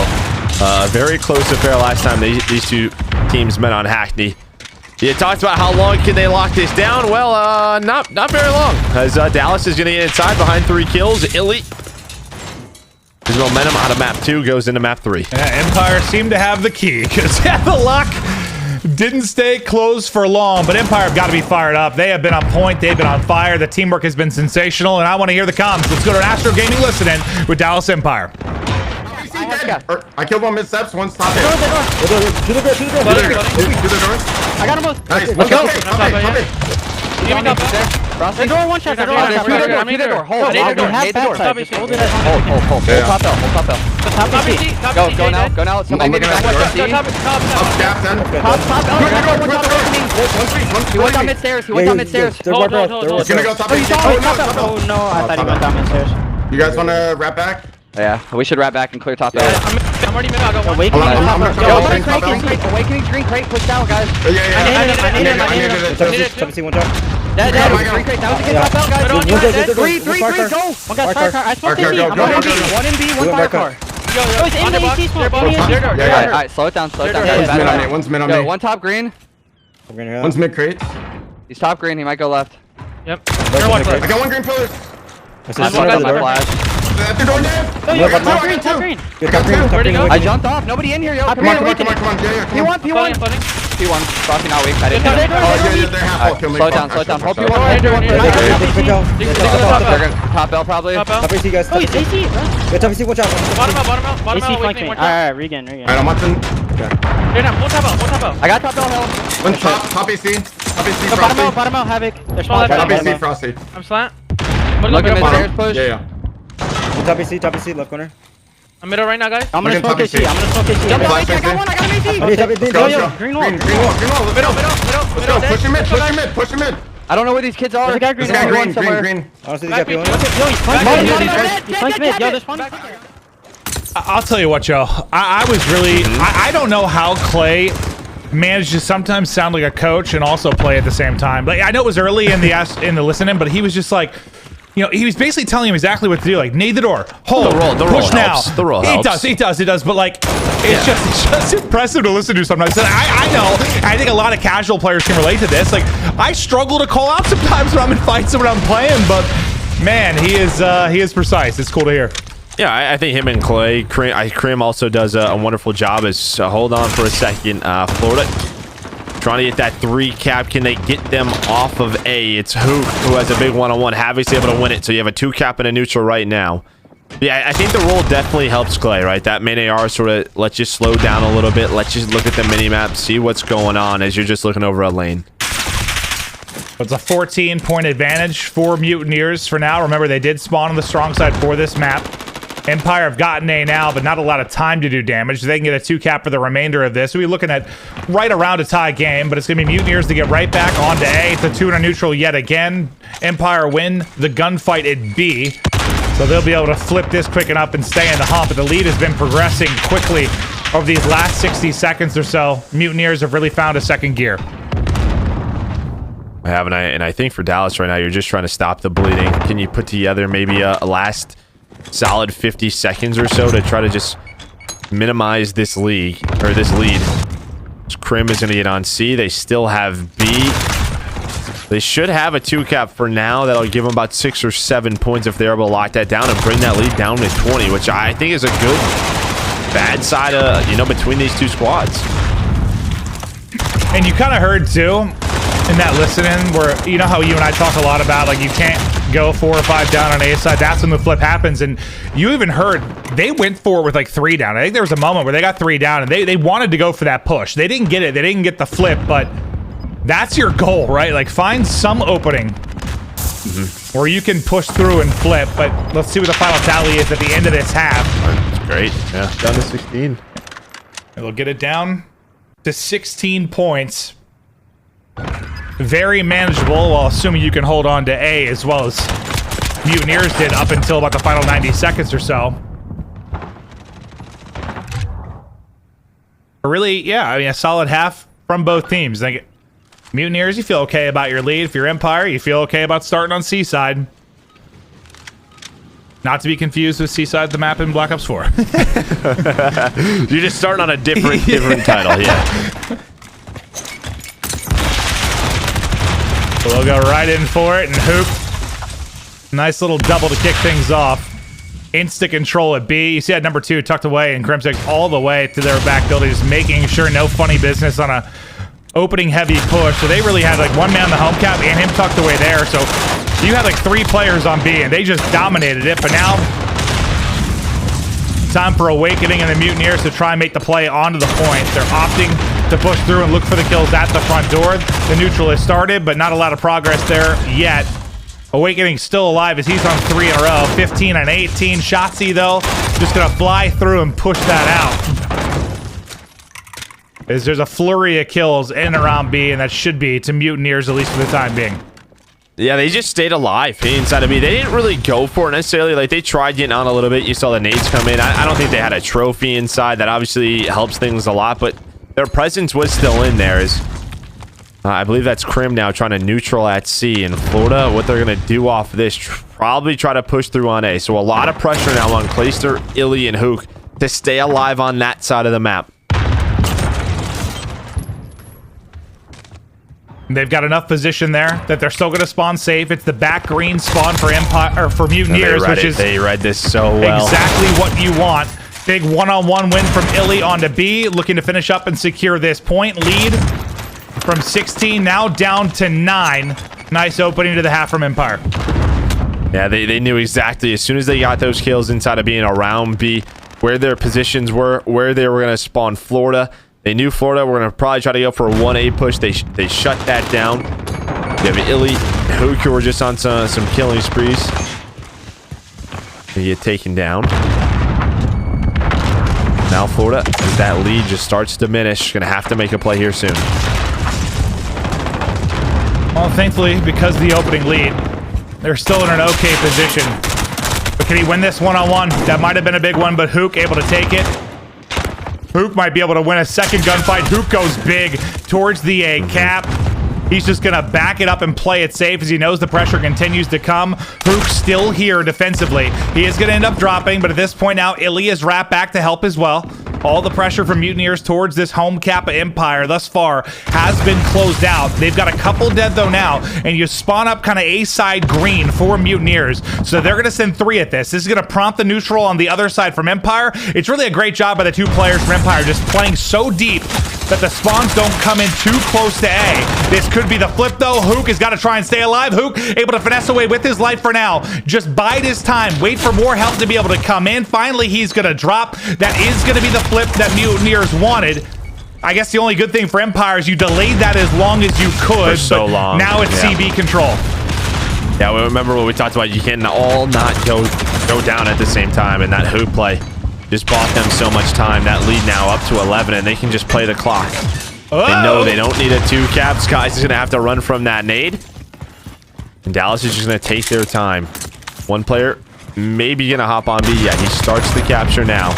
a very close affair last time these two teams met on Hackney. You talked about how long can they lock this down? Well, not very long, as Dallas is going to get inside behind 3 kills. Illy. His momentum out of map 2 goes into map 3. Yeah, Empire seemed to have the key, because the lock didn't stay closed for long, but Empire have got to be fired up. They have been on point. They've been on fire. The teamwork has been sensational, and I want to hear the comms. Let's go to an Astro Gaming listening with Dallas Empire. I killed one mid-steps, one stop it. To the door. I got him both. Nice. Let's go. Give me top. The door one shot. The door. Hold. Go now. I'm looking at the door. Up cap then. He went down midstairs. Hold. He's gonna go top. Oh no, I thought he went down midstairs. You guys wanna wrap back? Yeah, we should wrap back and clear top. I'm already mid. I'll go one. Awakening green crate, push down, guys. Yeah. I need it. One shot. That was green crate. That was a good top out, guys. Three, go. One got fire car. I spoke to B. I'm on B. One in B, one fire car. Oh, it's in the AC smoke. Alright, slow it down, guys. One's mid on me. One top green. One's mid crate. He's top green, he might go left. Yep. I got one green pillar. I got my flash. At the door, Dave. Top green. I jumped off, nobody in here, yo. Come on. Yeah, come on. P1. P1, crossing out weak. I didn't hit him. They're half full. Kill me. Slow down. Hold P1. They're gonna top L probably. Oh, he's AC. Bottom out. AC flanking. Alright, regen. Alright, I'm watching. We'll top out. I got top L hill. One top AC. Bottom out, Havoc. They're small. Top AC, Frosty. I'm slant. Look at mid-stairs push. Yeah. Top AC, left corner. I'm middle right now, guys. I'm gonna smoke AC. Jump on AC, I got one, Green wall. Green wall. Middle. Let's go. Push him mid. I don't know where these kids are. There's a guy green. This guy green. Honestly, they got P1. Yo, he's flanked mid. Yo, there's one. I'll tell you what, Joe. I was really... I don't know how Clay managed to sometimes sound like a coach and also play at the same time. Like, I know it was early in the listening, but he was just like... You know, he was basically telling him exactly what to do. Like, need the door, hold, the push roll now. helps. The roll helps. It does. But like, it's just impressive to listen to sometimes. And I know. I think a lot of casual players can relate to this. Like, I struggle to call out sometimes when I'm in fights and when I'm playing. But man, he is precise. It's cool to hear. Yeah, I think him and Clay, Krim also does a wonderful job. As hold on for a second, Florida. Trying to get that 3 cap. Can they get them off of A? It's who has a big one-on-one. Havoc's able to win it. So you have a 2 cap and a neutral right now. Yeah, I think the roll definitely helps Clay, right? That main AR sort of lets you slow down a little bit. Let's just look at the mini-map, see what's going on as you're just looking over a lane. It's a 14-point advantage for Mutineers for now. Remember, they did spawn on the strong side for this map. Empire have gotten A now, but not a lot of time to do damage. They can get a 2 cap for the remainder of this. We'll be looking at right around a tie game, but it's going to be Mutineers to get right back onto A. It's a 2 and a neutral yet again. Empire win the gunfight at B, so they'll be able to flip this quick and up and stay in the hump. But the lead has been progressing quickly over these last 60 seconds or so. Mutineers have really found a second gear. I have, and I think for Dallas right now, you're just trying to stop the bleeding. Can you put together maybe a last solid 50 seconds or so to try to just minimize this lead? Krim is going to get on C. They still have B. They should have a 2 cap for now. That'll give them about 6 or 7 points if they're able to lock that down and bring that lead down to 20, which I think is a good bad side of, between these two squads. And you kind of heard too in that listening where, you know how you and I talk a lot about, like, you can't go 4 or 5 down on A side, that's when the flip happens. And you even heard they went for it with like 3 down. I think there was a moment where they got 3 down and they wanted to go for that push. They didn't get it. They didn't get the flip, but that's your goal, right? Like find some opening where you can push through and flip. But let's see what the final tally is at the end of this half. That's great. Yeah, down to 16. It'll get it down to 16 points. Very manageable, while assuming you can hold on to A as well as Mutineers did up until about the final 90 seconds or so. But really, yeah, I mean, a solid half from both teams. Like, Mutineers, you feel okay about your lead. If you're Empire, you feel okay about starting on C side. Not to be confused with C side, the map in Black Ops 4. You're just starting on a different title, yeah. We'll go right in for it and hoop. Nice little double to kick things off. Insta control at B. You see that number 2 tucked away and Crimson all the way to their back building, just making sure no funny business on a opening heavy push. So they really had like one man on the home cap and him tucked away there. So you had like 3 players on B and they just dominated it. But now time for Awakening and the Mutineers to try and make the play onto the point. They're opting to push through and look for the kills at the front door. The neutral has started, but not a lot of progress there yet. Awakening still alive as he's on 3 in a row. 15 and 18. Shotzzy, though, just going to fly through and push that out. As there's a flurry of kills in and around B, and that should be to Mutineers, at least for the time being. Yeah, they just stayed alive inside of B. They didn't really go for it necessarily. Like, they tried getting on a little bit. You saw the nades come in. I don't think they had a trophy inside. That obviously helps things a lot, but their presence was still in there. I believe that's Crim now trying to neutral at C. In Florida, what they're going to do off this, probably try to push through on A. So a lot of pressure now on Clayster, Illy, and Hook to stay alive on that side of the map. They've got enough position there that they're still going to spawn safe. It's the back green spawn for Empire or for Mutineers, which is they read this so well. Exactly what you want. Big one-on-one win from Illy onto B, looking to finish up and secure this point. Lead from 16 now down to 9. Nice opening to the half from Empire. Yeah, they knew exactly as soon as they got those kills inside of being around B, where their positions were, where they were going to spawn Florida. They knew Florida were going to probably try to go for a 1A push. They shut that down. You have Illy, Hook, who were just on some killing sprees. They get taken down. Now Florida, as that lead just starts to diminish, going to have to make a play here soon. Well, thankfully, because of the opening lead, they're still in an okay position. But can he win this one-on-one? That might have been a big one, but Hook able to take it. Hook might be able to win a second gunfight. Hook goes big towards the A cap. He's just going to back it up and play it safe as he knows the pressure continues to come. Hook still here defensively. He is going to end up dropping, but at this point now, Illy is wrapped back to help as well. All the pressure from Mutineers towards this home cap of Empire thus far has been closed out. They've got a couple dead though now, and you spawn up kind of A-side green for Mutineers. So they're going to send 3 at this. This is going to prompt the neutral on the other side from Empire. It's really a great job by the 2 players from Empire, just playing so deep that the spawns don't come in too close to A. This could be the flip though. Hook has got to try and stay alive. Hook able to finesse away with his life for now. Just bide his time. Wait for more help to be able to come in. Finally, he's going to drop. That is going to be the flip that Mutineers wanted. I guess the only good thing for Empire is you delayed that as long as you could. For so long. Now it's CB control. Yeah, we remember what we talked about. You can all not go down at the same time, and that Hook play just bought them so much time. That lead now up to 11, and they can just play the clock. Oh. They know they don't need a 2 cap. Skies is going to have to run from that nade. And Dallas is just going to take their time. One player maybe going to hop on B. Yeah, he starts the capture now.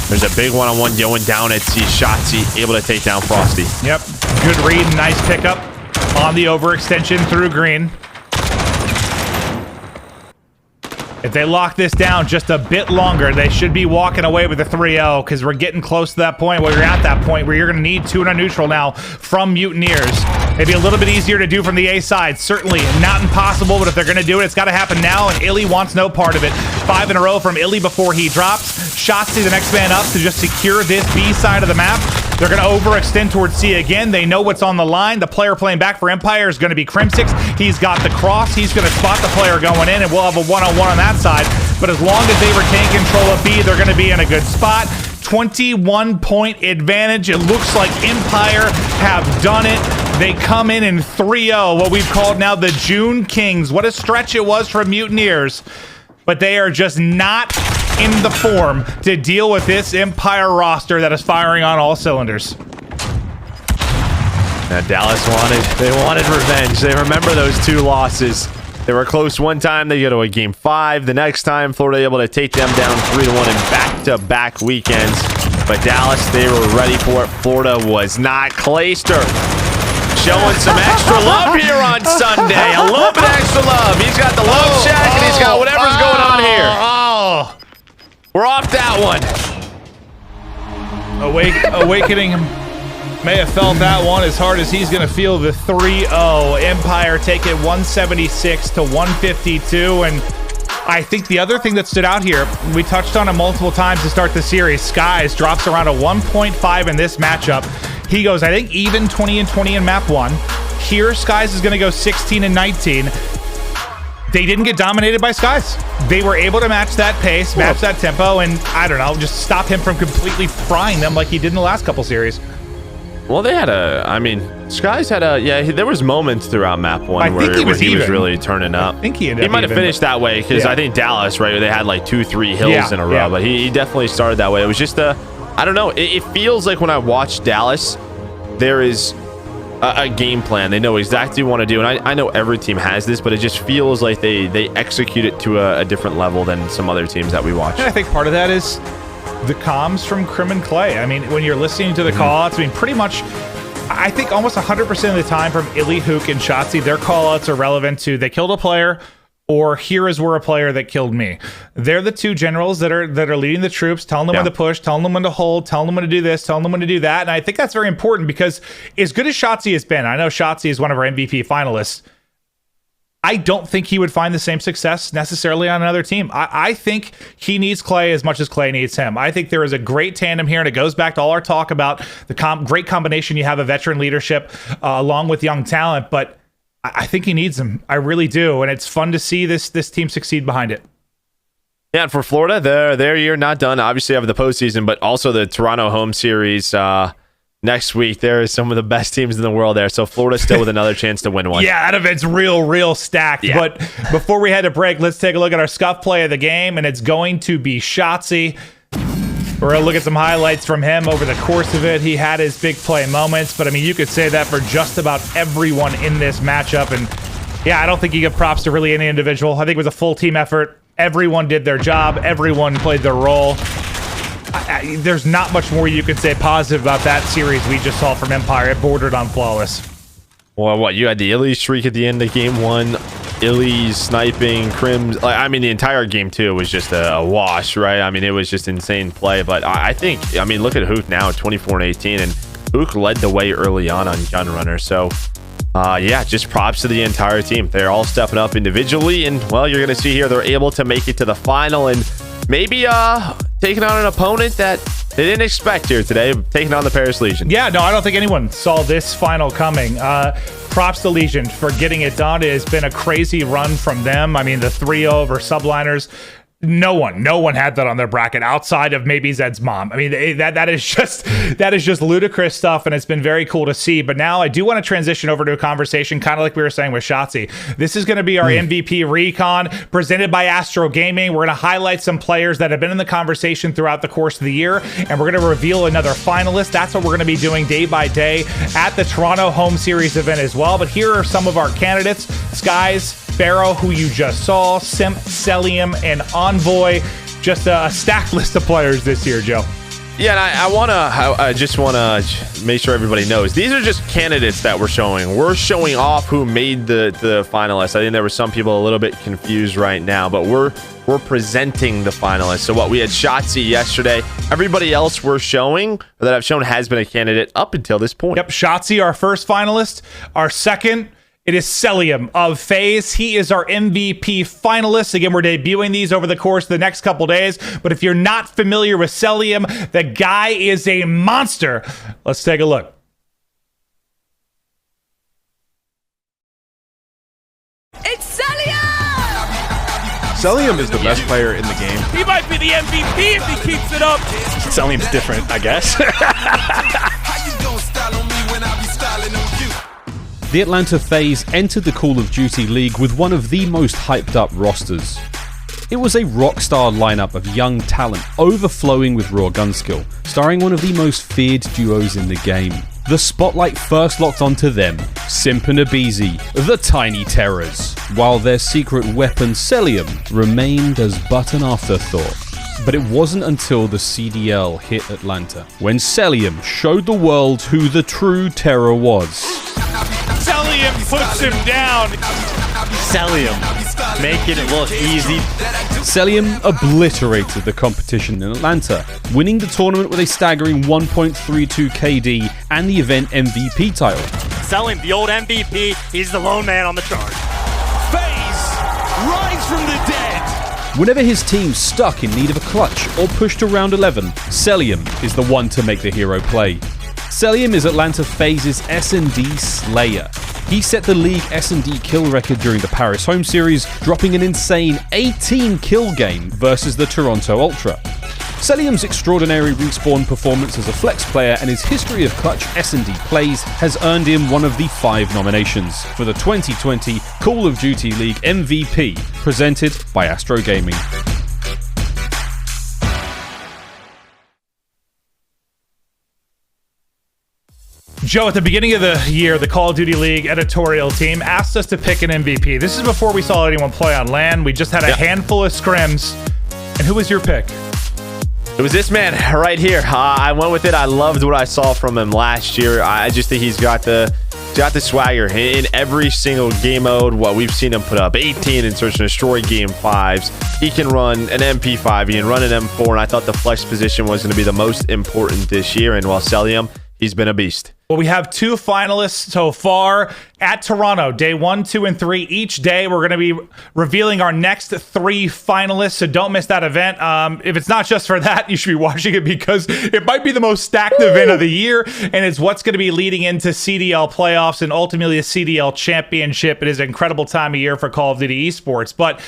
There's a big one-on-one going down at C. Shotzzy able to take down Frosty. Yep. Good read. Nice pickup on the overextension through green. If they lock this down just a bit longer, they should be walking away with a 3-0 because we're getting close to that point where you're at that point where you're going to need 2 in a neutral now from Mutineers. Maybe a little bit easier to do from the A side. Certainly not impossible, but if they're going to do it, it's got to happen now, and Illy wants no part of it. 5 in a row from Illy before he drops. Shotzzy, the next man up to just secure this B side of the map. They're going to overextend towards C again. They know what's on the line. The player playing back for Empire is going to be Crim6. He's got the cross. He's going to spot the player going in, and we'll have a one-on-one on that side. But as long as they retain control of B, they're going to be in a good spot. 21-point advantage. It looks like Empire have done it. They come in 3-0, what we've called now the June Kings. What a stretch it was for Mutineers. But they are just not in the form to deal with this Empire roster that is firing on all cylinders. Now Dallas wanted revenge. They remember those 2 losses. They were close one time. They go to a game 5. The next time, Florida able to take them down 3-1 in back-to-back weekends. But Dallas, they were ready for it. Florida was not. Clayster showing some extra love here on Sunday. A little bit extra love. He's got the love shack, and he's got whatever's going on here. We're off that one. Awakening may have felt that one as hard as he's going to feel the 3-0. Empire take it 176 to 152. And I think the other thing that stood out here, we touched on it multiple times to start the series. Skies drops around a 1.5 in this matchup. He goes, I think, even 20-20 in map 1. Here, Skies is going to go 16-19. They didn't get dominated by Skies. They were able to match that pace, match that tempo, and I don't know, just stop him from completely frying them like he did in the last couple series. Well, they had Skies had there was moments throughout map 1 where he was really turning up. I think he might have finished that way because I think Dallas, right, they had like 2-3 hills in a row, but he definitely started that way. It was just I don't know, it feels like when I watch Dallas, there is a game plan. They know exactly what they want to do, and I know every team has this, but it just feels like they execute it to a different level than some other teams that we watch. And I think part of that is the comms from Crim and Clay. I mean, when you're listening to the call-outs, I mean, pretty much, I think almost 100% of the time from Illy, Hook, and Shotzzy, their call-outs are relevant to they killed a player, or here is where a player that killed me. They're the 2 generals that are leading the troops, telling them when to push, telling them when to hold, telling them when to do this, telling them when to do that. And I think that's very important because as good as Shotzzy has been, I know Shotzzy is one of our MVP finalists, I don't think he would find the same success necessarily on another team. I think he needs Clay as much as Clay needs him. I think there is a great tandem here, and it goes back to all our talk about the great combination you have of veteran leadership along with young talent, but I think he needs him. I really do, and it's fun to see this team succeed behind it. Yeah, and for Florida, their year not done. Obviously, have the postseason, but also the Toronto home series next week. There is some of the best teams in the world there, so Florida still with another chance to win one. Yeah, that event's real stacked. Yeah. But before we head to break, let's take a look at our scuff play of the game, and it's going to be Shotzzy. We're going to look at some highlights from him over the course of it. He had his big play moments, but I mean, you could say that for just about everyone in this matchup. And yeah, I don't think you give props to really any individual. I think it was a full team effort. Everyone did their job. Everyone played their role. There's not much more you could say positive about that series we just saw from Empire. It bordered on flawless. Well, what, you had the Illy streak at the end of game 1. Illy's sniping, Crim's, I mean, the entire game 2 was just a wash, right? I mean, it was just insane play, but I think, I mean, look at Hook now, 24-18, and Hook led the way early on Gunrunner, so yeah, just props to the entire team. They're all stepping up individually, and well, you're going to see here, they're able to make it to the final, and maybe taking on an opponent that they didn't expect here today, taking on the Paris Legion. Yeah, no, I don't think anyone saw this final coming. Props to Legion for getting it done. It has been a crazy run from them. I mean, the 3-0 over Subliners. No one had that on their bracket outside of maybe Zed's mom. I mean, that is just ludicrous stuff, and it's been very cool to see. But now I do want to transition over to a conversation, kind of like we were saying with Shotzzy. This is going to be our MVP recon presented by OpTic Gaming. We're going to highlight some players that have been in the conversation throughout the course of the year, and we're going to reveal another finalist. That's what we're going to be doing day by day at the Toronto home series event as well. But here are some of our candidates: Skies, Pharaoh, who you just saw, Simp, Celium, and Envoy. Just a stacked list of players this year, Joe. Yeah, and I just want to make sure everybody knows these are just candidates that we're showing. We're showing off who made the finalists. I think there were some people a little bit confused right now, but we're presenting the finalists. So what we had Shotzi yesterday. Everybody else we're showing, or that I've shown, has been a candidate up until this point. Yep, Shotzi, our first finalist. Our second, it is Celium of FaZe. He is our MVP finalist. Again, we're debuting these over the course of the next couple days. But if you're not familiar with Celium, the guy is a monster. Let's take a look. It's Celium! Celium is the best player in the game. He might be the MVP if he keeps it up. Celium's different, I guess. The Atlanta FaZe entered the Call of Duty League with one of the most hyped up rosters. It was a rockstar lineup of young talent overflowing with raw gun skill, starring one of the most feared duos in the game. The spotlight first locked onto them, Simp and Abizi, the Tiny Terrors, while their secret weapon Celium remained as but an afterthought. But it wasn't until the CDL hit Atlanta when Celium showed the world who the true terror was. Celium puts him down. Celium, making it look easy. Celium obliterated the competition in Atlanta, winning the tournament with a staggering 1.32 KD and the event MVP title. Celium, the old MVP, he's the lone man on the chart. FaZe, rise from the dead. Whenever his team stuck in need of a clutch or pushed to round 11, Celium is the one to make the hero play. Celium is Atlanta FaZe's S&D Slayer. He set the league S&D kill record during the Paris home series, dropping an insane 18 kill game versus the Toronto Ultra. Celium's extraordinary respawn performance as a flex player and his history of clutch S&D plays has earned him one of the 5 nominations for the 2020 Call of Duty League MVP, presented by Astro Gaming. Joe, at the beginning of the year, the Call of Duty League editorial team asked us to pick an MVP. This is before we saw anyone play on LAN. We just had a handful of scrims. And who was your pick? It was this man right here. I went with it. I loved what I saw from him last year. I just think he's got the swagger in every single game mode. What we've seen him put up 18 in Search and Destroy game 5s. He can run an MP5. He can run an M4. And I thought the flex position was going to be the most important this year. And while Celium, he's been a beast. Well, we have 2 finalists so far at Toronto, day 1, 2, and 3. Each day, we're going to be revealing our next 3 finalists, so don't miss that event. If it's not just for that, you should be watching it because it might be the most stacked event of the year, and it's what's going to be leading into CDL playoffs and ultimately a CDL championship. It is an incredible time of year for Call of Duty esports, but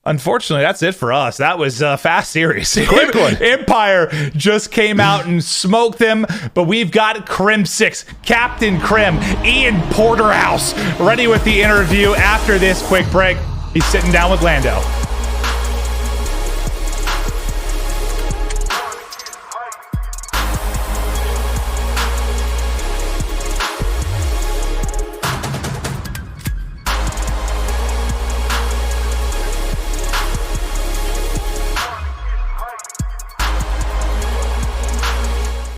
unfortunately, that's it for us. That was a fast series. Quick one. Empire just came out and smoked them, but we've got Crim6, Captain Crim, Ian Porterhouse, ready with the interview after this quick break. He's sitting down with Lando.